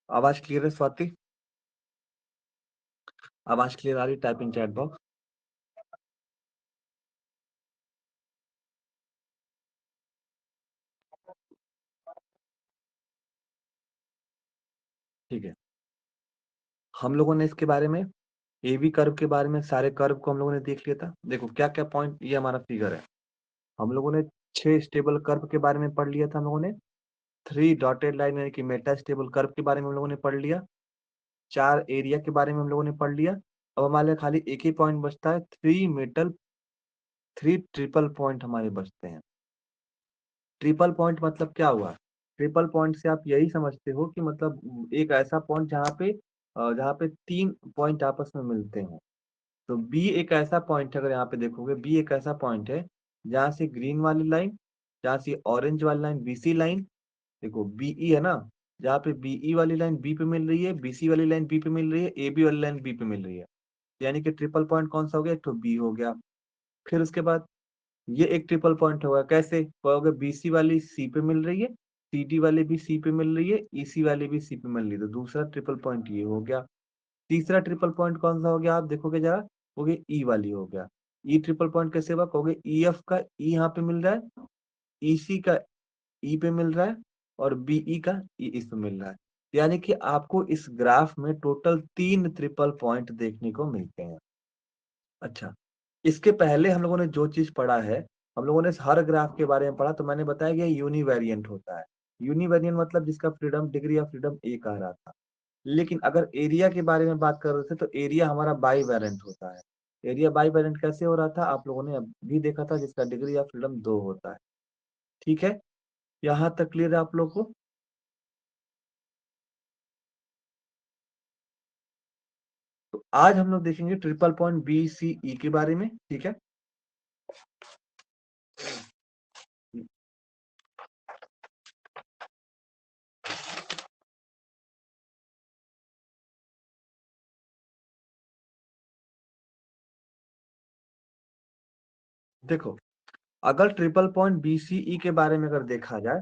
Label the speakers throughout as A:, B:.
A: आवाज क्लियर है स्वाति? आवाज क्लियर आ रही? Type in chat box. ठीक है, हम लोगों ने इसके बारे में एबी कर्व के बारे में सारे कर्व को हम लोगों ने देख लिया था। देखो क्या क्या पॉइंट, ये हमारा फिगर है। हम लोगों ने 6 स्टेबल कर्व के बारे में पढ़ लिया था हम लोगों ने। 3 डॉटेड लाइन यानी कि मेटा स्टेबल कर्व के बारे में हम लोगों ने पढ़ लिया। 4 एरिया के बारे में हम लोगों ने पढ़ लिया। अब हमारे लिए खाली एक ही पॉइंट बचता है, 3 ट्रिपल पॉइंट हमारे बचते हैं। ट्रिपल पॉइंट मतलब क्या हुआ? ट्रिपल पॉइंट से आप यही समझते हो कि मतलब एक ऐसा पॉइंट जहाँ पे 3 पॉइंट आपस में मिलते हैं। तो बी एक ऐसा पॉइंट है, अगर यहाँ पे देखोगे बी एक ऐसा पॉइंट है जहाँ से ग्रीन वाली लाइन, जहाँ से ऑरेंज वाली लाइन बीसी लाइन, देखो बीई है ना, जहाँ पे बीई वाली लाइन बी पे मिल रही है, बीसी वाली लाइन बी पे मिल रही है, ए बी वाली लाइन बी पे मिल रही है, यानी कि ट्रिपल पॉइंट कौन सा हो गया? एक तो बी हो गया। फिर उसके बाद ये एक ट्रिपल पॉइंट होगा, कैसे होगा? बीसी वाली सी पे मिल रही है, सीडी वाली भी सी पे मिल रही है, ईसी वाली भी सी पे मिल रही है, तो दूसरा ट्रिपल पॉइंट ये हो गया। तीसरा ट्रिपल पॉइंट कौन सा हो गया? आप देखोगे जरा, हो गया ई वाली हो गया। ई ट्रिपल पॉइंट कैसे हुआ? कहोगे ई एफ का ई यहाँ पे मिल रहा है, ईसी का ई पे मिल रहा है, और बीई का ई इस पे मिल रहा है, यानी कि आपको इस ग्राफ में टोटल 3 ट्रिपल पॉइंट देखने को मिलते हैं। अच्छा, इसके पहले हम लोगों ने जो चीज पढ़ा है, हम लोगों ने हर ग्राफ के बारे में पढ़ा, तो मैंने बताया कि यूनिवेरिएंट होता है। यूनिवेरिएंट मतलब जिसका फ्रीडम, डिग्री ऑफ फ्रीडम एक आ रहा था। लेकिन अगर एरिया के बारे में बात कर रहे थे तो एरिया हमारा बाई वेरिएंट होता है। एरिया बाई वेरिएंट कैसे हो रहा था? आप लोगों ने अभी देखा था, जिसका डिग्री ऑफ फ्रीडम 2 होता है। ठीक है, यहाँ तक क्लियर है आप लोग को? तो आज हम लोग देखेंगे ट्रिपल पॉइंट बी सी ई के बारे में। ठीक है, देखो, अगर ट्रिपल पॉइंट बीसीई के बारे में अगर देखा जाए,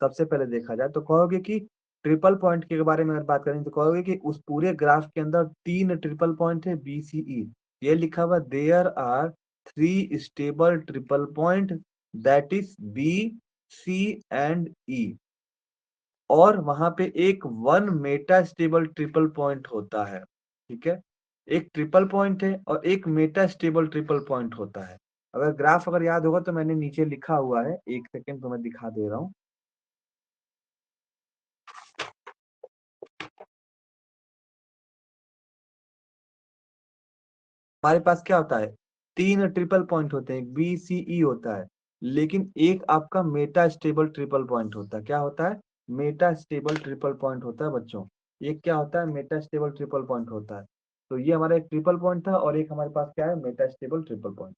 A: सबसे पहले देखा जाए तो कहोगे कि ट्रिपल पॉइंट के बारे में अगर बात करें तो कहोगे कि उस पूरे ग्राफ के अंदर 3 ट्रिपल पॉइंट है बीसीई। ये लिखा हुआ there are 3 stable triple point, that is B C and E. और वहां पे एक one metastable triple point होता है। ठीक है, एक ट्रिपल पॉइंट है और एक मेटा स्टेबल ट्रिपल पॉइंट होता है। अगर ग्राफ अगर याद होगा तो मैंने नीचे लिखा हुआ है, एक सेकेंड तो मैं दिखा दे रहा हूँ। हमारे पास क्या होता है? 3 ट्रिपल पॉइंट होते हैं, बी सी ई होता है, लेकिन एक आपका मेटा स्टेबल ट्रिपल पॉइंट होता है। क्या होता है? मेटा स्टेबल ट्रिपल पॉइंट होता है बच्चों। एक क्या होता है? मेटा स्टेबल ट्रिपल पॉइंट होता है। तो ये हमारा एक ट्रिपल पॉइंट था, और एक हमारे पास क्या है? Meta stable triple point.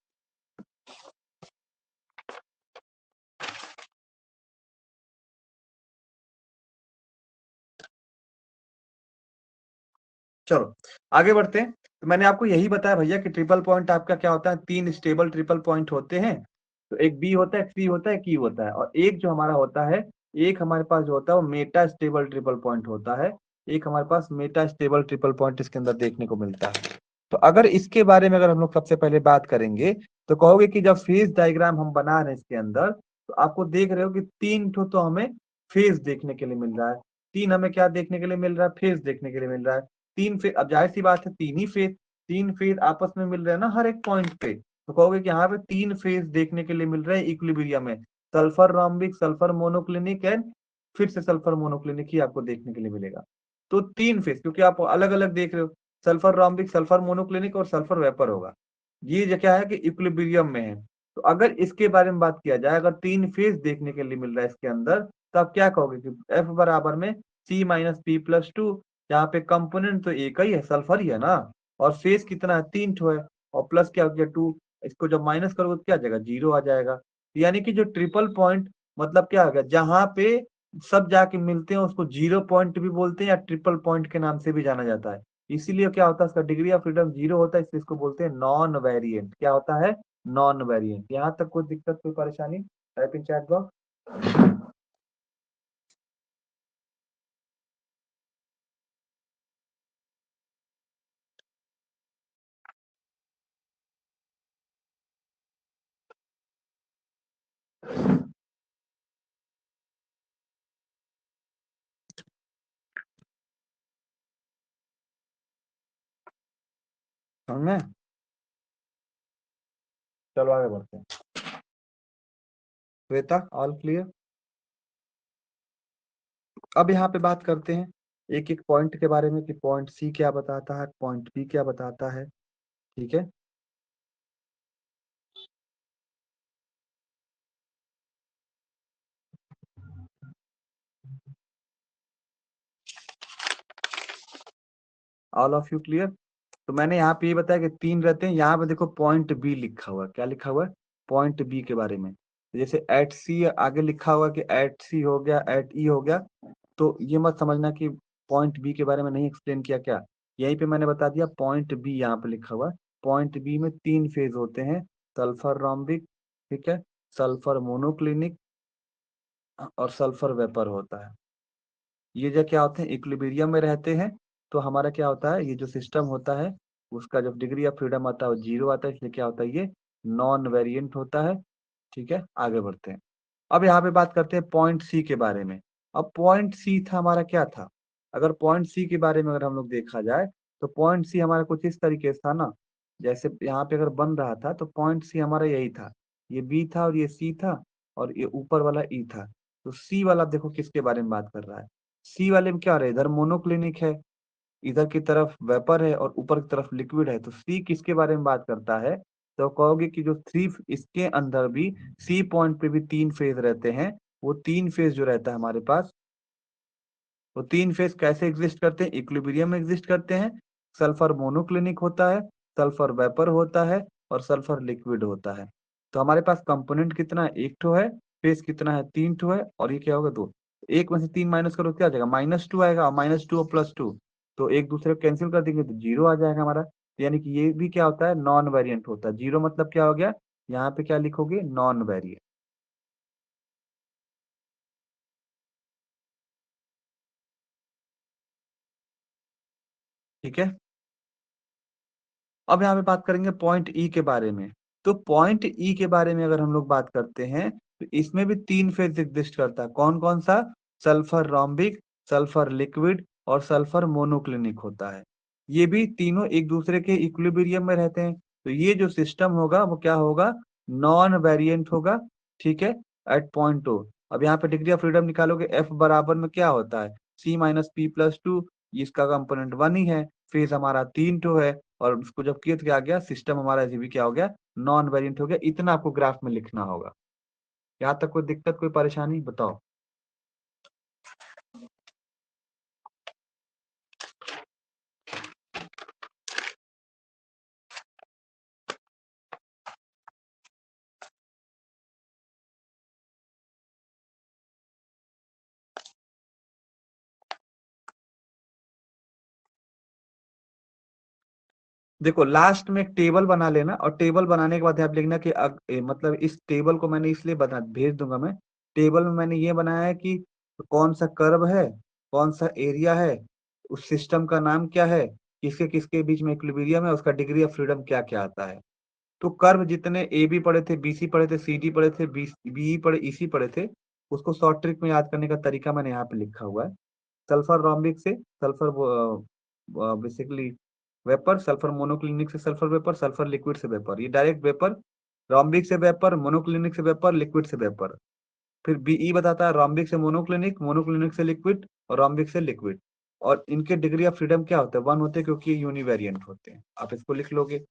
A: चलो आगे बढ़ते हैं। तो मैंने आपको यही बताया भैया कि ट्रिपल पॉइंट आपका क्या होता है? 3 स्टेबल ट्रिपल पॉइंट होते हैं। तो एक बी होता है, सी होता है, की होता है, और एक जो हमारा होता है, एक हमारे पास जो होता है वो मेटा स्टेबल ट्रिपल पॉइंट होता है। एक हमारे पास मेटा स्टेबल ट्रिपल पॉइंट इसके अंदर देखने को मिलता है। तो अगर इसके बारे में अगर हम लोग सबसे पहले बात करेंगे, तो कहोगे कि जब फेज डायग्राम हम बना रहे हैं इसके अंदर, तो आपको देख रहे हो कि 3 ठो तो हमें फेज देखने के लिए मिल रहा है। 3 हमें क्या देखने के लिए मिल रहा है? फेज देखने के लिए मिल रहा है। 3 फेज, अब जाहिर सी बात है 3 ही फेज, 3 फेज आपस में मिल रहे हैं ना हर एक पॉइंट पे, तो कहोगे कि यहाँ पे 3 फेज देखने के लिए मिल रहे हैं इक्विलिब्रियम में। सल्फर रॉम्बिक, सल्फर मोनोक्लिनिक एंड फिर से सल्फर मोनोक्लिनिक ही आपको देखने के लिए मिलेगा। तो 3 फेज, क्योंकि आप अलग अलग देख रहे हो, सल्फर रॉम्बिक, सल्फर मोनोक्लिनिक और सल्फर वेपर होगा। ये जो क्या है कि इक्विलिब्रियम में है। तो अगर इसके बारे में बात किया जाए, अगर 3 फेज देखने के लिए मिल रहा है इसके अंदर, तो आप क्या कहोगे कि एफ बराबर में सी माइनस पी प्लस टू, यहाँ पे कंपोनेंट तो एक ही है, सल्फर ही है ना, और फेज कितना है? 3 ठो है, और प्लस क्या हो गया? 2। इसको जब माइनस करोगे तो क्या आ जाएगा? 0 आ जाएगा। यानी कि जो ट्रिपल पॉइंट मतलब क्या हो गया? जहां पे सब जाके मिलते हैं उसको 0 पॉइंट भी बोलते हैं, या ट्रिपल पॉइंट के नाम से भी जाना जाता है। इसीलिए क्या होता है? इसका डिग्री ऑफ फ्रीडम 0 होता है, इसलिए इसको बोलते हैं नॉन वेरिएंट। क्या होता है? Non variant. यहाँ तक कोई दिक्कत, कोई परेशानी? Type in chat box. समझ में? चलो आगे बढ़ते हैं। Shweta, all clear? अब यहाँ पे बात करते हैं एक एक पॉइंट के बारे में कि पॉइंट सी क्या बताता है, पॉइंट बी क्या बताता है। ठीक है, ऑल ऑफ यू क्लियर? तो मैंने यहाँ पे ये बताया कि 3 रहते हैं। यहाँ पे देखो पॉइंट बी लिखा हुआ है। क्या लिखा हुआ है? पॉइंट बी के बारे में। जैसे एट सी आगे लिखा हुआ कि एट सी हो गया, एट ई हो गया। तो ये मत समझना कि पॉइंट बी के बारे में नहीं एक्सप्लेन किया क्या। यहीं पे मैंने बता दिया, पॉइंट बी यहाँ पे लिखा हुआ है। पॉइंट बी में 3 फेज होते हैं, सल्फर रोम्बिक, ठीक है, सल्फर मोनोक्लिनिक और सल्फर वेपर होता है। ये जो क्या होते हैं, इक्विलिब्रियम में रहते हैं। तो हमारा क्या होता है, ये जो सिस्टम होता है उसका जो डिग्री ऑफ फ्रीडम आता है वो 0 आता है, इसलिए क्या होता है, ये नॉन वेरिएंट होता है। ठीक है, आगे बढ़ते हैं। अब यहाँ पे बात करते हैं पॉइंट सी के बारे में। अब पॉइंट सी था हमारा क्या था? अगर पॉइंट सी के बारे में अगर हम लोग देखा जाए तो पॉइंट सी हमारा कुछ इस तरीके से था ना। जैसे यहाँ पे अगर बन रहा था तो पॉइंट सी हमारा यही था, ये बी था और ये सी था और ये ऊपर वाला ई था। तो सी वाला देखो किसके बारे में बात कर रहा है। सी वाले में क्या हो रहा है, इधर मोनोक्लिनिक है, इधर की तरफ वेपर है और ऊपर की तरफ लिक्विड है। तो सी किसके बारे में बात करता है? तो कहोगे कि जो थ्री इसके अंदर भी सी पॉइंट पे भी 3 फेज रहते हैं। वो 3 फेज जो रहता है हमारे पास, वो 3 फेज कैसे एग्जिस्ट करते हैं? इक्विलिब्रियम में एग्जिस्ट करते हैं। सल्फर मोनोक्लिनिक होता है, सल्फर वेपर होता है और सल्फर लिक्विड होता है। तो हमारे पास कंपोनेंट कितना है? 1 ठो है। फेज कितना है? 3 ठो है। और ये क्या होगा? 2। 1 में से 3 माइनस करो क्या आ जाएगा? -2 आएगा, और -2 और +2 तो एक दूसरे को कैंसिल कर देंगे तो 0 आ जाएगा हमारा। यानी कि ये भी क्या होता है? नॉन वेरिएंट होता है। 0 मतलब क्या हो गया? यहाँ पे क्या लिखोगे? Non variant. ठीक है, अब यहाँ पे बात करेंगे पॉइंट ई के बारे में। तो पॉइंट ई के बारे में अगर हम लोग बात करते हैं तो इसमें भी 3 फेज एग्जिस्ट करता है। कौन कौन सा? सल्फर रोम्बिक, सल्फर लिक्विड और सल्फर मोनोक्लिनिक होता है। ये भी तीनों एक दूसरे के इक्विलिब्रियम में रहते हैं। तो ये जो सिस्टम होगा वो क्या होगा? नॉन वेरिएंट होगा। ठीक है, एट पॉइंट ओ। अब यहाँ पे डिग्री ऑफ फ्रीडम निकालोगे, एफ बराबर में क्या होता है? सी माइनस पी प्लस टू। इसका कंपोनेंट 1 ही है। फेज हमारा 3 ठो है और उसको जब किया तो क्या आ गया? सिस्टम हमारा जी भी क्या हो गया? नॉन वेरिएंट हो गया। इतना आपको ग्राफ में लिखना होगा। यहाँ तक कोई दिक्कत, कोई परेशानी बताओ? देखो लास्ट में एक टेबल बना लेना और टेबल बनाने के बाद आप लिखना कि मतलब इस टेबल को मैंने इसलिए बता भेज दूंगा मैं। टेबल में मैंने ये बनाया है कि कौन सा कर्व है, कौन सा एरिया है, उस सिस्टम का नाम क्या है, किसके किसके बीच में इक्विलिब्रियम है, उसका डिग्री ऑफ फ्रीडम क्या क्या आता है। तो कर्व जितने ए बी पढ़े थे, बी सी पढ़े थे, सी डी पढ़े थे, बी पढ़े, ई सी पढ़े थे, उसको शॉर्ट ट्रिक में याद करने का तरीका मैंने यहाँ पे लिखा हुआ है। सल्फर रोम्बिक से sulphur basically vapour, sulphur monoclinic से सल्फर वेपर, सल्फर लिक्विड से वेपर। ये डायरेक्ट वेपर, रोम्बिक से वेपर, मोनोक्लिनिक से वेपर, लिक्विड से वेपर। फिर बीई बताता है रोम्बिक से मोनोक्लिनिक, मोनोक्लिनिक से लिक्विड और रोम्बिक से लिक्विड। और इनके डिग्री ऑफ फ्रीडम क्या होता है? 1 होते हैं, क्योंकि ये यूनिवेरिएंट होते हैं। आप इसको लिख लोगे।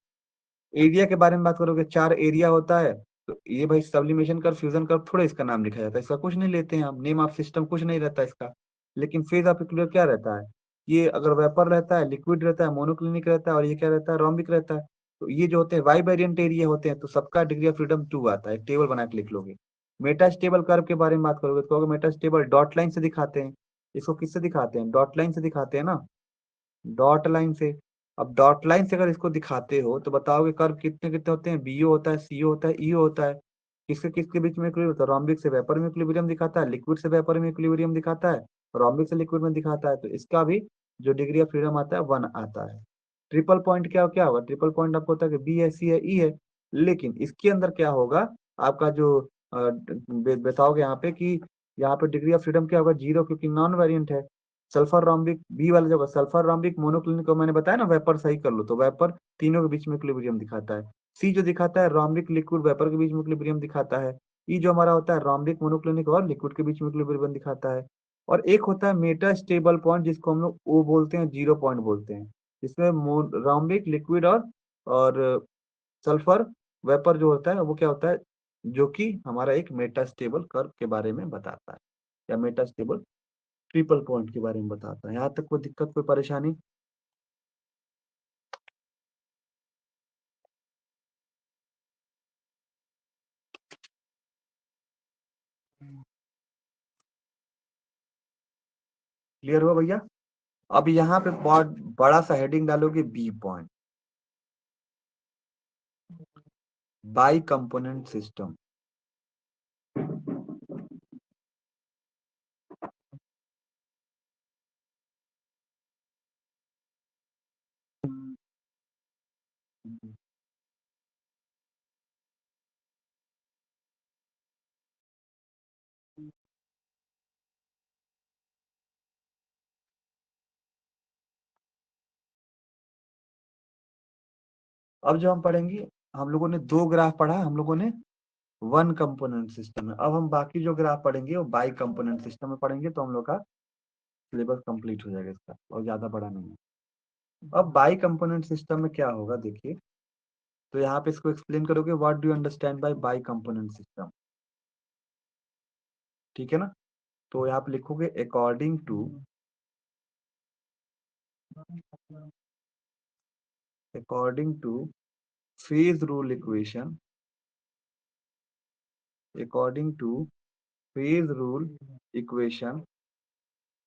A: एरिया के बारे में बात करोगे, 4 एरिया होता है। तो ये भाई सब्लिमेशन कर्व, फ्यूजन कर्व थोड़ा इसका नाम लिखा जाता है, इसका कुछ नहीं लेते हैं हम, नेम ऑफ सिस्टम कुछ नहीं रहता इसका। लेकिन फेज ऑफ इक्विलिब्रियम क्या रहता है? ये अगर वेपर रहता है, लिक्विड रहता है, मोनोक्लिनिक रहता है, और ये क्या रहता है? रोम्बिक रहता है। तो ये जो होते हैं वाई वेरिएंट एरिया होते हैं, तो सबका डिग्री ऑफ फ्रीडम 2 आता है। टेबल बना के लिख लोगे। मेटास्टेबल कर्व के बारे में बात करोगे तो कहोगे मेटास्टेबल डॉट लाइन से दिखाते हैं। इसको किससे दिखाते हैं? डॉट लाइन से दिखाते हैं ना, डॉट लाइन से। अब डॉट लाइन से अगर इसको दिखाते हो तो बताओगे कर्व कितने कितने होते हैं? बीओ होता है, सीओ होता है, ईओ होता है। किसके बीच में इक्विलिब्रियम, तो रोम्बिक से वेपर में इक्विलिब्रियम दिखाता है, लिक्विड से वेपर में इक्विलिब्रियम दिखाता है, रोम्बिक से लिक्विड में दिखाता है, तो इसका भी जो डिग्री ऑफ फ्रीडम आता है 1 आता है। ट्रिपल पॉइंट क्या क्या होगा, ट्रिपल पॉइंट आपको होता है कि बी है, सी है, ई है, लेकिन इसके अंदर क्या होगा, आपका जो बताओगे यहाँ पे कि यहाँ पे डिग्री ऑफ फ्रीडम क्या होगा, 0, क्योंकि नॉन वेरिएंट है। सल्फर रोम्बिक बी वाला जो सल्फर रोम्बिक मोनोक्लिनिक को मैंने बताया ना, वेपर सही कर लो, तो वेपर तीनों के बीच में इक्विलिब्रियम दिखाता है। सी जो दिखाता है रोम्बिक लिक्विड वेपर के बीच में इक्विलिब्रियम दिखाता है। ई जो हमारा होता है रोम्बिक मोनोक्लिनिक और लिक्विड के बीच में इक्विलिब्रियम दिखाता है। और एक होता है मेटा स्टेबल पॉइंट, जिसको हम लोग ओ बोलते हैं, 0 पॉइंट बोलते हैं, जिसमें रोम्बिक लिक्विड और सल्फर वेपर जो होता है वो क्या होता है, जो कि हमारा एक मेटा स्टेबल कर्व के बारे में बताता है, या मेटा स्टेबल ट्रिपल पॉइंट के बारे में बताता है। यहाँ तक कोई दिक्कत, कोई परेशानी? क्लियर हुआ भैया? अब यहाँ पे बहुत बड़ा सा हेडिंग डालोगे, B point, bi component system. अब जो हम पढ़ेंगे, हम लोगों ने 2 ग्राफ पढ़ा, हम लोगों ने 1 कंपोनेंट सिस्टम में। अब हम बाकी जो ग्राफ पढ़ेंगे वो बाई कंपोनेंट सिस्टम में पढ़ेंगे, तो हम लोग का सिलेबस कंप्लीट हो जाएगा इसका, और ज्यादा बड़ा नहीं है। अब बाई कंपोनेंट सिस्टम में क्या होगा देखिए, तो यहाँ पे इसको एक्सप्लेन करोगे, what do you understand by by component system, ठीक है ना? तो यहाँ पे लिखोगे according to phase rule equation, according to phase rule equation,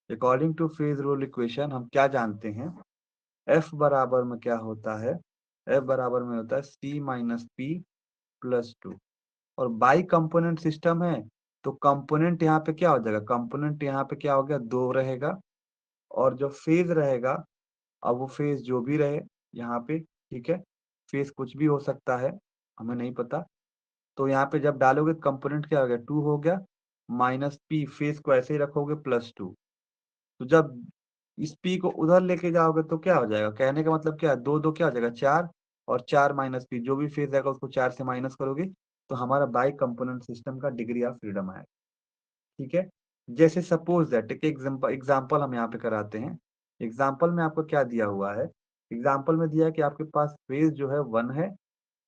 A: according to phase rule equation हम क्या जानते हैं, एफ बराबर में क्या होता है, एफ बराबर में होता है सी माइनस पी प्लस टू। और बाई कंपोनेंट सिस्टम है, तो कंपोनेंट यहाँ पे क्या हो जाएगा, कंपोनेंट यहाँ पे क्या हो गया, 2 रहेगा, और जो फेज रहेगा, अब वो फेज जो भी रहे यहाँ पे, ठीक है, फेज कुछ भी हो सकता है, हमें नहीं पता। तो यहाँ पे जब डालोगे कंपोनेंट क्या हो गया, 2 हो गया, माइनस पी, फेज को ऐसे ही रखोगे, प्लस 2। तो जब इस पी को उधर लेके जाओगे तो क्या हो जाएगा, कहने का मतलब क्या है, 2 2 क्या हो जाएगा, 4, और 4 माइनस पी, जो भी फेज आएगा उसको 4 से माइनस करोगे, तो हमारा बाई कंपोनेंट सिस्टम का डिग्री ऑफ फ्रीडम आएगा, ठीक है। जैसे सपोज दैट, एक एग्जाम्पल हम यहाँ पे कराते हैं। एग्जाम्पल में आपको क्या दिया हुआ है, एग्जाम्पल में दिया है कि आपके पास फेज जो है 1 है,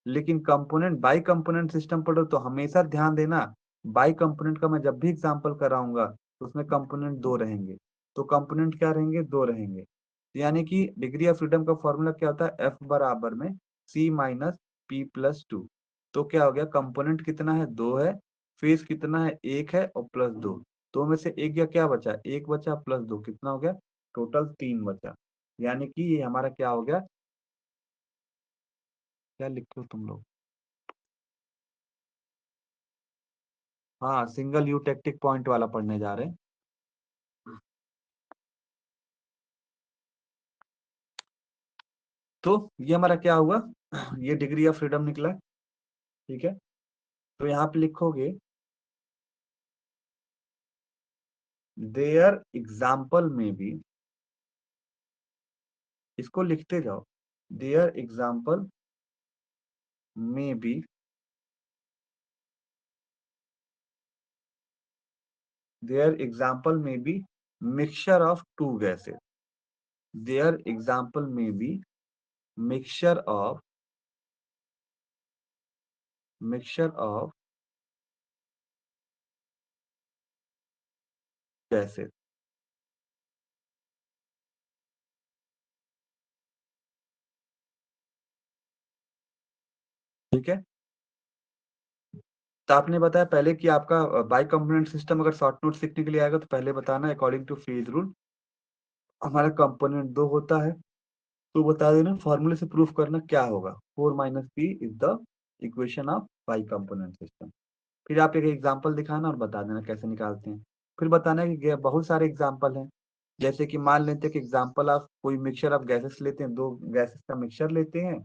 A: लेकिन कंपोनेंट बाई कंपोनेंट सिस्टम पढ़ो तो हमेशा ध्यान देना, बाई कंपोनेंट का मैं जब भी एग्जांपल कराऊंगा तो उसमें कंपोनेंट 2 रहेंगे, तो कंपोनेंट क्या रहेंगे, 2 रहेंगे, तो यानी कि डिग्री ऑफ फ्रीडम का फॉर्मूला क्या होता है, एफ बराबर में सी माइनस पी प्लस टू। तो क्या हो गया, कंपोनेंट कितना है, 2 है, फेज कितना है, 1 है, और प्लस 2, 2 में से एक या क्या बचा, 1 बचा, प्लस 2 कितना हो गया, टोटल 3 बचा। यानी कि ये हमारा क्या हो गया, क्या लिखते हो तुम लोग, हाँ, सिंगल यूटेक्टिक पॉइंट वाला पढ़ने जा रहे हैं। तो ये हमारा क्या हुआ, ये डिग्री ऑफ फ्रीडम निकला, ठीक है। तो यहाँ पे लिखोगे, देयर एग्जाम्पल में भी, इसको लिखते जाओ, देयर एग्जाम्पल में बी, देयर एग्जाम्पल में B mixture of two gases, their example में बी मिक्सचर ऑफ गैसेस, ठीक है। तो आपने बताया पहले कि आपका बाई कंपोनेंट सिस्टम अगर शॉर्ट नोट सीखने के लिए आएगा तो पहले बताना अकॉर्डिंग टू फेज रूल हमारा कंपोनेंट 2 होता है, तो बता देना फॉर्मूले से प्रूफ करना क्या होगा, 4 minus P is the equation of by component system. फिर आप एक एग्जाम्पल दिखाना और बता देना कैसे निकालते हैं। फिर बताना कि बहुत सारे एग्जाम्पल हैं, जैसे कि मान लेते हैं कि एग्जाम्पल आप कोई मिक्सचर आप गैसेस लेते हैं, 2 गैसेस का मिक्सचर लेते हैं,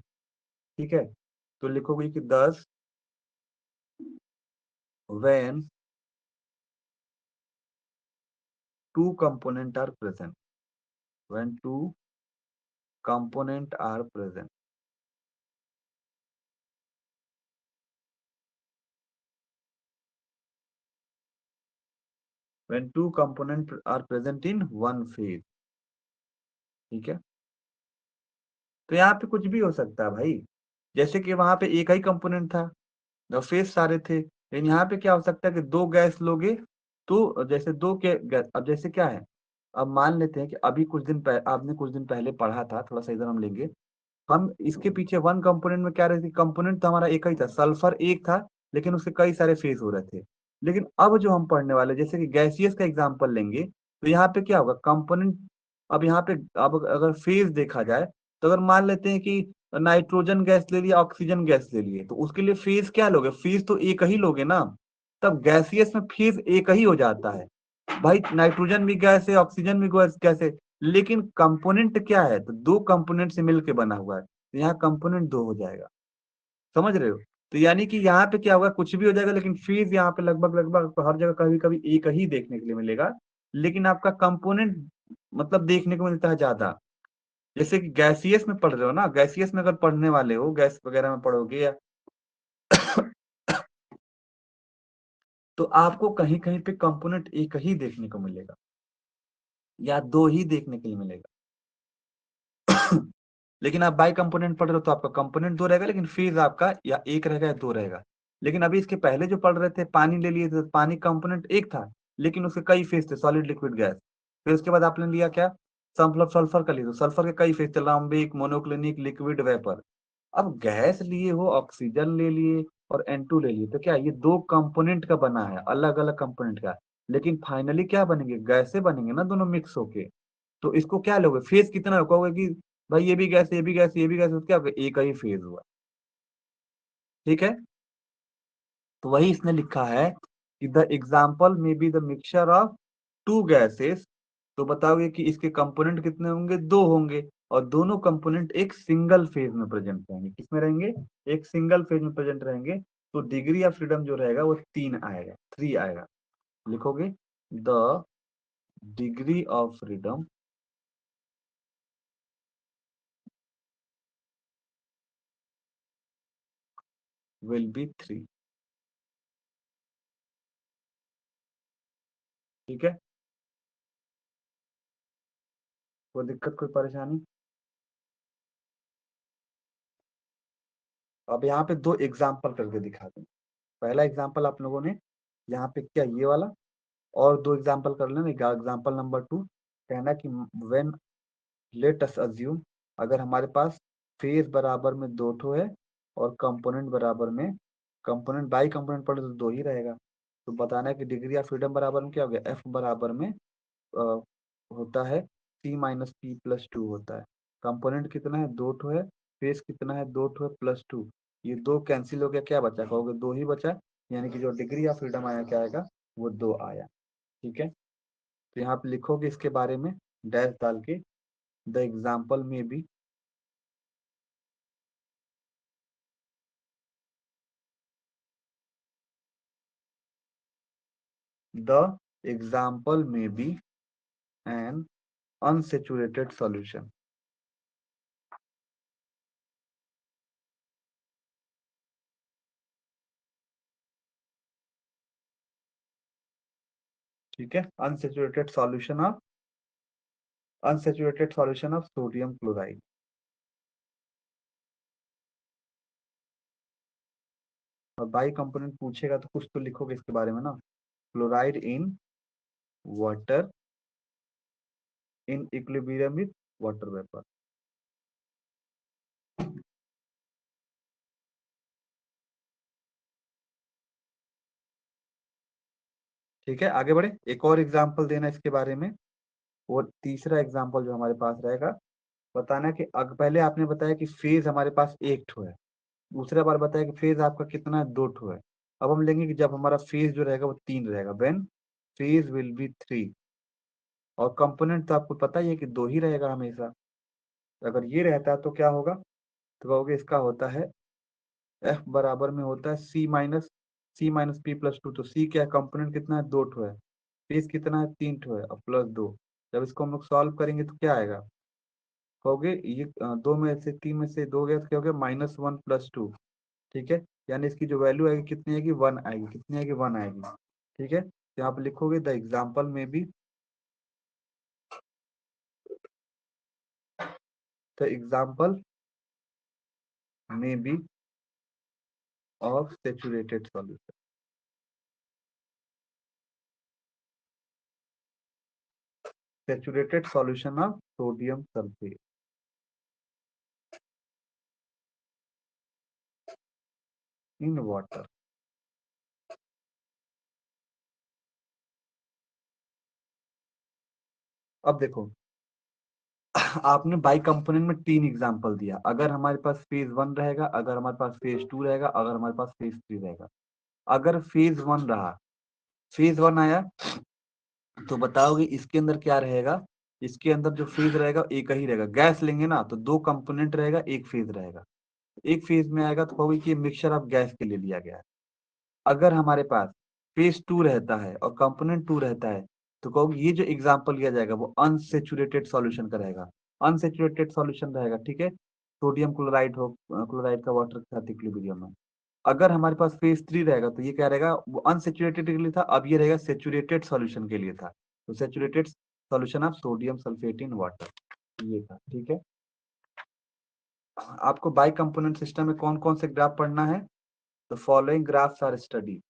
A: ठीक है? तो लिखोगे कि 10 when 2 component are present, when 2 component are present. When 2 component are present in one phase, ठीक है? तो यहाँ पे कुछ भी हो सकता है भाई। जैसे कि वहां पे एक ही कंपोनेंट था, फेस सारे थे, लेकिन यहाँ पे क्या हो सकता है कि 2 गैस लोगे तो जैसे 2 के अब जैसे क्या है, अब मान लेते हैं कि अभी कुछ दिन आपने कुछ दिन पहले पढ़ा था, थोड़ा सा इधर हम लेंगे। हम इसके पीछे वन कंपोनेंट में क्या रहे थे, कंपोनेंट तो हमारा एक ही था, सल्फर एक था, लेकिन उसके कई सारे फेस हो रहे थे। लेकिन अब जो हम पढ़ने वाले, जैसे कि गैसियस का एग्जांपल लेंगे, तो यहाँ पे क्या होगा, कंपोनेंट, अब यहाँ पे अब अगर फेज देखा जाए, तो अगर मान लेते हैं कि नाइट्रोजन गैस ले लिया, ऑक्सीजन गैस ले लिए, तो उसके लिए फेज क्या लोगे, फेज तो एक ही लोगे ना। तब गैसियस में फेज एक ही हो जाता है भाई, नाइट्रोजन भी गैस है, ऑक्सीजन भी गैस है, लेकिन कंपोनेंट क्या है, तो 2 कंपोनेंट से मिलके बना हुआ है, तो यहाँ कंपोनेंट 2 हो जाएगा। समझ रहे हो? तो यानी कि यहाँ पे क्या होगा, कुछ भी हो जाएगा, लेकिन फीस यहाँ पे लगभग लगभग आपको हर जगह कभी कभी एक ही देखने के लिए मिलेगा, लेकिन आपका कंपोनेंट मतलब देखने को मिलता है ज्यादा। जैसे कि गैसियस में पढ़ रहे हो ना, गैसियस में अगर पढ़ने वाले हो, गैस वगैरह में पढ़ोगे या तो आपको कहीं कहीं पे कंपोनेंट एक ही देखने को मिलेगा, या 2 ही देखने के लिए मिलेगा। लेकिन आप बाई कंपोनेंट पढ़ रहे हो तो आपका कंपोनेंट 2 रहेगा, लेकिन फेज आपका या 1 रहेगा या 2 रहेगा। लेकिन अभी इसके पहले जो पढ़ रहे थे, पानी ले लिए थे, पानी कंपोनेंट 1 था, लेकिन उसके कई फेज थे, सॉलिड, लिक्विड, गैस। फिर उसके बाद आपने लिया क्या, सल्फर का लिए, तो सल्फर के कई फेज थे, लाम्बिक, मोनोक्लिनिक, लिक्विड, वेपर। अब गैस लिए हो, ऑक्सीजन ले लिए और N2 ले लिए, तो क्या ये 2 कंपोनेंट का बना है, अलग अलग कंपोनेंट का, लेकिन फाइनली क्या बनेंगे, गैसे बनेंगे ना दोनों मिक्स होके। तो इसको क्या लोगे, फेज कितना कहोगे कि भाई ये भी गैस, ये भी गैस, ये भी गैस, तो क्या होगा, एक ही फेज हुआ। ठीक है? तो वही इसने लिखा है कि द एग्जाम्पल में be the mixture of 2 gases. तो बताओगे कि इसके कंपोनेंट कितने होंगे, 2 होंगे, और दोनों कंपोनेंट एक सिंगल फेज में प्रेजेंट रहेंगे। किसमें रहेंगे, एक सिंगल फेज में प्रेजेंट रहेंगे। तो डिग्री ऑफ फ्रीडम जो रहेगा वो 3 आएगा, 3 आएगा। लिखोगे the degree of freedom will be 3। ठीक है? कोई दिक्कत, कोई परेशानी? अब यहाँ पे 2 एग्जाम्पल करके दिखा दूं। पहला एग्जाम्पल आप लोगों ने यहाँ पे किया ये वाला, और 2 एग्जाम्पल कर लेना। एग्जाम्पल नंबर 2 कहना कि व्हेन, लेट अस अज्यूम, अगर हमारे पास फेज बराबर में 2 ठो है और कंपोनेंट बराबर में, कंपोनेंट बाई कंपोनेंट पढ़े तो 2 ही रहेगा। तो बताना है कि डिग्री ऑफ फ्रीडम बराबर में क्या हो गया, एफ बराबर में होता है सी माइनस पी प्लस टू होता है। कंपोनेंट कितना है, 2 ठो है, फेज कितना है, 2 ठो है प्लस 2, ये 2 कैंसिल हो गया, क्या बचा, कहोगे 2 ही बचा, यानी कि जो डिग्री ऑफ फ्रीडम आया क्या आएगा, वो 2 आया। ठीक है? तो यहाँ पे लिखोगे इसके बारे में डैश डाल के, द एग्जाम्पल में भी, द एग्जाम्पल में बी एन अनसेचुरेटेड सॉल्यूशन। ठीक है? Unsaturated solution of sodium chloride. और बाई कंपोनेंट पूछेगा तो कुछ तो लिखोगे इसके बारे में ना, chloride in water in equilibrium with water vapour. ठीक है, आगे बढ़े, एक और एग्जांपल देना इसके बारे में। और तीसरा एग्जांपल जो हमारे पास रहेगा, बताना कि पहले आपने बताया कि फेज हमारे पास 1 ठो है, दूसरा बार बताया कि फेज आपका कितना है, 2 ठो है। अब हम लेंगे कि जब हमारा फेज जो रहेगा वो 3 रहेगा, व्हेन फेज विल बी 3, और कंपोनेंट तो आपको पता ही है कि 2 ही रहेगा हमेशा। अगर ये रहता है तो क्या होगा, तो कहोगे इसका होता है एफ बराबर में होता है सी माइनस पी प्लस टू। तो सी क्या है, कंपोनेंट कितना है, 2 ठो है, फेज कितना है, 3 ठो है, और प्लस 2। जब इसको हम लोग सॉल्व करेंगे तो क्या आएगा, कहोगे ये 2 में से 3 में से 2 गया तो क्या हो गया, -1 + 2। ठीक है, यानी इसकी जो वैल्यू आएगी कितनी आएगी, 1 आएगी, कितनी आएगी, 1 आएगी। ठीक है, तो यहाँ पे लिखोगे द एग्जाम्पल में B of saturated solution. Saturated solution of sodium sulphate in water. अब देखो, आपने बाई कंपोनेंट में 3 एग्जांपल दिया। अगर हमारे पास फेज 1 रहेगा, अगर हमारे पास फेज 2 रहेगा, अगर हमारे पास फेज 3 रहेगा। अगर फेज 1 रहा, फेज 1 आया, तो बताओगे इसके अंदर क्या रहेगा, इसके अंदर जो फेज रहेगा एक ही रहेगा। गैस लेंगे ना तो 2 कंपोनेंट रहेगा, एक फेज रहेगा। एक फेज में आएगा तो कहोगे कि मिक्सचर ऑफ गैस के लिए लिया गया है। अगर हमारे पास फेज 2 रहता है और कंपोनेंट 2 रहता है, तो कहोगे ये जो एग्जांपल लिया जाएगा वो अनसेचुरेटेड सॉल्यूशन का रहेगा। अनसेचुरेटेड सॉल्यूशन रहेगा, ठीक है, सोडियम क्लोराइड हो, क्लोराइड का वाटर के साथ इक्विलिब्रियम में। अगर हमारे पास फेज 3 रहेगा तो ये क्या रहेगा, वो अनसेचुरेटेड के लिए था, अब ये रहेगा सेचुरेटेड सॉल्यूशन के लिए था। तो saturated solution of sodium sulphate in water, ये था। ठीक है, आपको बाई कंपोनेंट सिस्टम में कौन कौन से ग्राफ पढ़ना है, तो following graphs are study.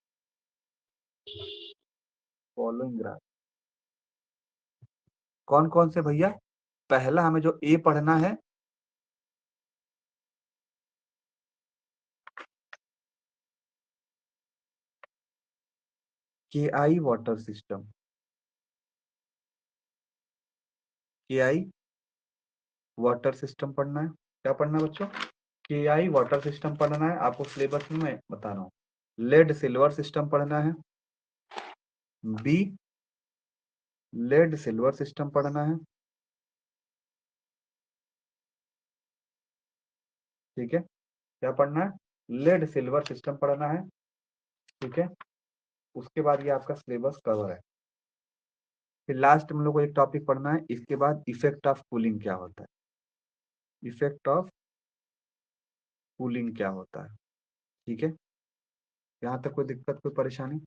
A: Following graph कौन कौन से भैया, पहला हमें जो ए पढ़ना है, के आई वाटर सिस्टम। के आई वाटर सिस्टम पढ़ना है। क्या पढ़ना है बच्चों, के आई वाटर सिस्टम पढ़ना है। आपको सिलेबस में मैं बता रहा हूँ। लेड सिल्वर सिस्टम पढ़ना है। बी, लेड सिल्वर सिस्टम पढ़ना है। ठीक है, क्या पढ़ना है, लेड सिल्वर सिस्टम पढ़ना है। ठीक है, उसके बाद ये आपका सिलेबस कवर है। फिर लास्ट में हम लोग को एक टॉपिक पढ़ना है, इसके बाद इफेक्ट ऑफ कूलिंग क्या होता है। इफेक्ट ऑफ कूलिंग क्या होता है। ठीक है, यहाँ तक कोई दिक्कत, कोई परेशानी।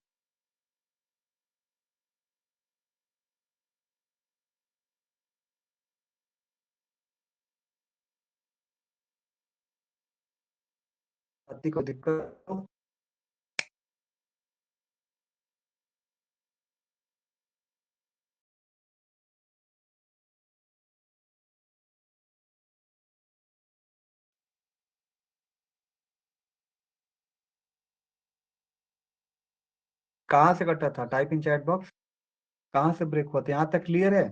A: कोई दिक्कत हो? कहाँ से कटा था, टाइप इन चैट बॉक्स। कहाँ से ब्रेक हुआ था, यहाँ तक क्लियर है।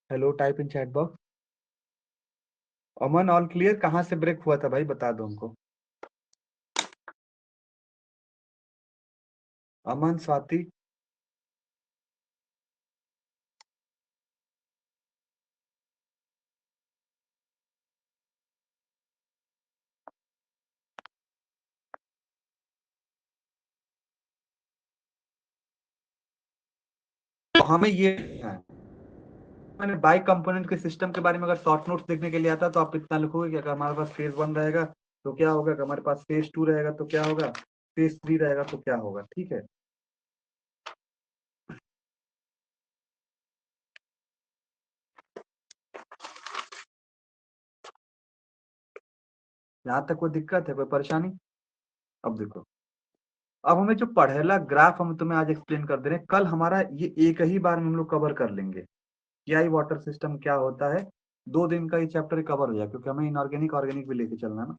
A: Hello, type in chat box. Aman, all clear, कहाँ से ब्रेक हुआ था भाई, बता दो हमको। अमन, स्वाति। तो हमें ये है, मैंने बाई कंपोनेंट के सिस्टम के बारे में अगर शॉर्ट नोट्स देखने के लिए आता तो आप इतना लिखोगे कि अगर हमारे पास फेज 1 रहेगा तो क्या होगा, अगर हमारे पास फेज 2 रहेगा तो क्या होगा, फेज 3 रहेगा तो क्या होगा। ठीक है, यहाँ तक कोई दिक्कत है, कोई परेशानी। अब देखो, अब हमें जो पढ़ेला ग्राफ हम तुम्हें आज एक्सप्लेन कर दे रहे हैं, कल हमारा ये एक ही बार में हम लोग कवर कर लेंगे। कियाई वाटर सिस्टम क्या होता है, 2 दिन का ये चैप्टर कवर हो जाए, क्योंकि हमें इनऑर्गेनिक ऑर्गेनिक भी लेके चलना है ना।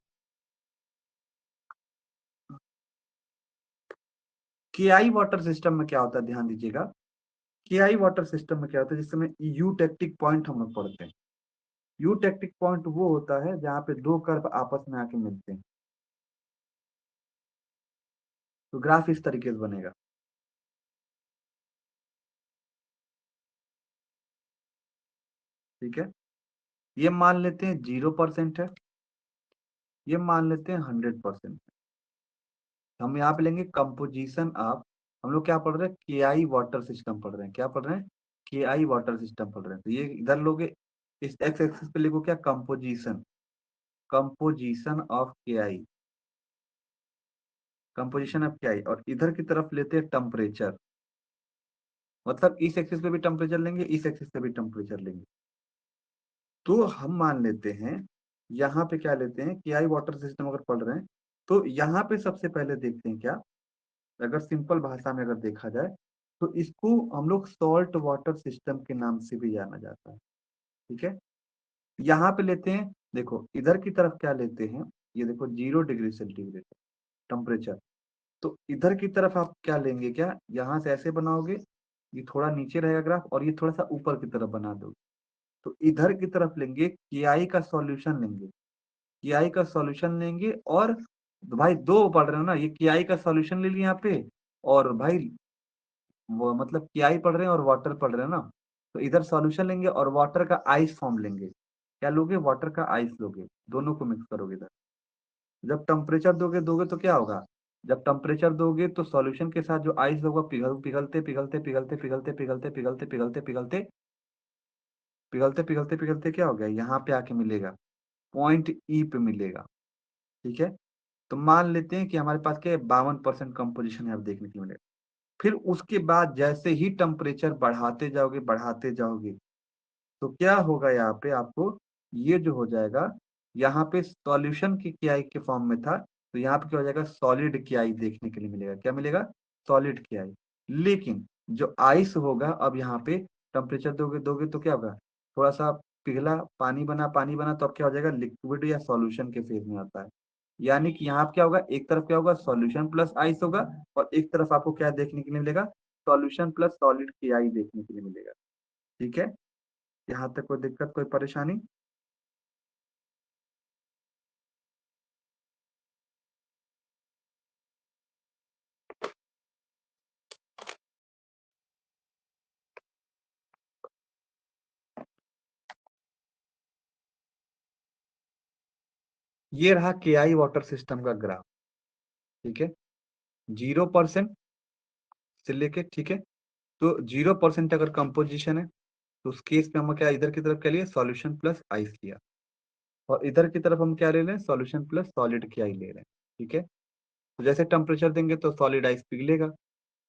A: केआई वाटर सिस्टम में क्या होता है, ध्यान दीजिएगा। केआई वाटर सिस्टम में क्या होता है, जिस समय यूटेक्टिक पॉइंट हम लोग पढ़ते हैं। यूटेक्टिक पॉइंट वो होता है जहाँ पे 2 कर्व आपस में आके मिलते हैं। तो ग्राफ इस तरीके से बनेगा, ठीक है? ये मान लेते हैं 0% है, ये मान लेते हैं 100%। हम यहाँ पे लेंगे कंपोजिशन ऑफ, हम लोग क्या पढ़ रहे हैं? केआई वाटर सिस्टम पढ़ रहे हैं। क्या पढ़ रहे हैं? केआई वाटर सिस्टम पढ़ रहे हैं। तो ये इधर लोगे, इस एक्स एक्सिस पे लिखो क्या? Composition, composition of KI, composition of KI. और इधर की तरफ लेते हैं टेम्परेचर, मतलब इस एक्सिस पे भी टेम्परेचर लेंगे, इस एक्सिस पे भी टेम्परेचर लेंगे। तो हम मान लेते हैं, यहाँ पे क्या लेते हैं? केआई वाटर सिस्टम अगर पढ़ रहे हैं तो यहाँ पे सबसे पहले देखते हैं क्या, अगर सिंपल भाषा में अगर देखा जाए तो इसको हम लोग सॉल्ट वाटर सिस्टम के नाम से भी जाना जाता है, ठीक है? यहाँ पे लेते हैं, देखो इधर की तरफ क्या लेते हैं, ये देखो 0 डिग्री सेंटीग्रेड टेम्परेचर। तो इधर की तरफ आप क्या लेंगे, क्या यहाँ से ऐसे बनाओगे, ये थोड़ा नीचे रहेगा ग्राफ, और ये थोड़ा सा ऊपर की तरफ बना दोगे। तो इधर की तरफ लेंगे केआई का सॉल्यूशन लेंगे, केआई का सॉल्यूशन लेंगे। और भाई दो पढ़ रहे हो ना, ये केआई का सॉल्यूशन ले लिया यहाँ पे, और भाई वो मतलब केआई पढ़ रहे हैं और वाटर पढ़ रहे हैं ना, तो इधर सॉल्यूशन लेंगे और वाटर का आइस फॉर्म लेंगे। क्या लोगे? वाटर का आइस लोगे, दोनों को मिक्स करोगे इधर। जब टेम्परेचर दोगे दोगे तो क्या होगा? जब टेम्परेचर दोगे तो सॉल्यूशन के साथ जो आइस होगा पिघलते पिघलते पिघलते पिघलते पिघलते पिघलते पिघलते पिघलते पिघलते पिघलते पिघलते क्या हो गया? यहाँ पे आके मिलेगा, पॉइंट ई पे मिलेगा, ठीक है? तो मान लेते हैं कि हमारे पास क्या है, 52% कंपोजिशन यहाँ देखने को मिलेगा। फिर उसके बाद जैसे ही टेम्परेचर बढ़ाते जाओगे तो क्या होगा? यहाँ पे आपको ये जो हो जाएगा, यहाँ पे सॉल्यूशन की कियाई के फॉर्म में था, तो यहाँ पे क्या हो जाएगा? सॉलिड कियाई देखने के लिए मिलेगा। क्या मिलेगा? सॉलिड कियाई। लेकिन जो आइस होगा, अब यहाँ पे टेम्परेचर दोगे दोगे तो क्या होगा? थोड़ा सा पिघला, पानी बना, तो अब क्या हो जाएगा? लिक्विड या सॉल्यूशन के फेज में आता है। यानी कि यहाँ पे क्या होगा? एक तरफ क्या होगा? सॉल्यूशन प्लस आइस होगा, और एक तरफ आपको क्या देखने के लिए मिलेगा? सॉल्यूशन प्लस सॉलिड कियाई देखने के लिए मिलेगा, ठीक है? यहाँ तक कोई दिक्कत, कोई परेशानी? ये रहा केआई वाटर सिस्टम का ग्राफ, ठीक है? 0% से लेके, ठीक है? तो 0% अगर कंपोजिशन है तो उस केस में हम क्या इधर की तरफ क्या लिए? सॉल्यूशन प्लस आइस लिया, और इधर की तरफ हम क्या ले रहे हैं? सॉल्यूशन प्लस सॉलिड की आई ले रहे हैं, ठीक है? तो जैसे टेम्परेचर देंगे तो सॉलिड आइस पिघलेगा,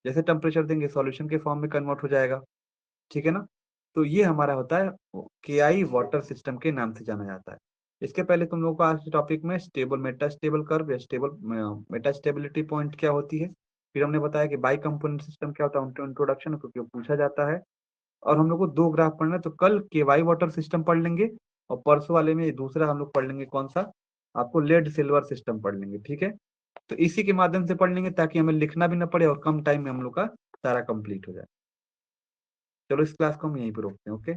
A: जैसे टेम्परेचर देंगे सॉल्यूशन के फॉर्म में कन्वर्ट हो जाएगा, ठीक है ना? तो ये हमारा होता है केआई वाटर सिस्टम के नाम से जाना जाता है। इसके पहले तुम लोगों को आज के टॉपिक में स्टेबल मेटा स्टेबल कर्व या स्टेबल मेटा स्टेबिलिटी पॉइंट क्या होती है, फिर हमने बताया कि बाई कंपोनेंट सिस्टम क्या होता है, उनका इंट्रोडक्शन, क्योंकि वो पूछा जाता है। और हम लोग को दो ग्राफ पढ़ना है, तो कल केवाई वाटर सिस्टम पढ़ लेंगे, और परसों वाले में दूसरा हम लोग पढ़ लेंगे, कौन सा? आपको लेड सिल्वर सिस्टम पढ़ लेंगे, ठीक है? तो इसी के माध्यम से पढ़ लेंगे ताकि हमें लिखना भी ना पड़े और कम टाइम में हम लोग का सारा कंप्लीट हो जाए। चलो इस क्लास को हम यहीं पे रोकते हैं, ओके?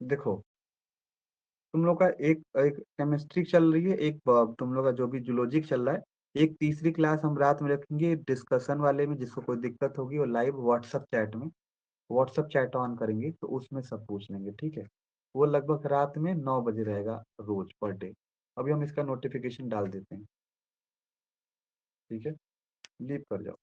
A: देखो, तुम लोग का एक एक केमिस्ट्री चल रही है, एक तुम लोग का जो भी जूलॉजिक चल रहा है, एक तीसरी क्लास हम रात में रखेंगे डिस्कशन वाले में। जिसको कोई दिक्कत होगी वो लाइव व्हाट्सएप चैट ऑन करेंगे, तो उसमें सब पूछ लेंगे, ठीक है? वो लगभग रात में 9 बजे रहेगा, रोज पर डे। अभी हम इसका नोटिफिकेशन डाल देते हैं, ठीक है? लीव कर जाओ।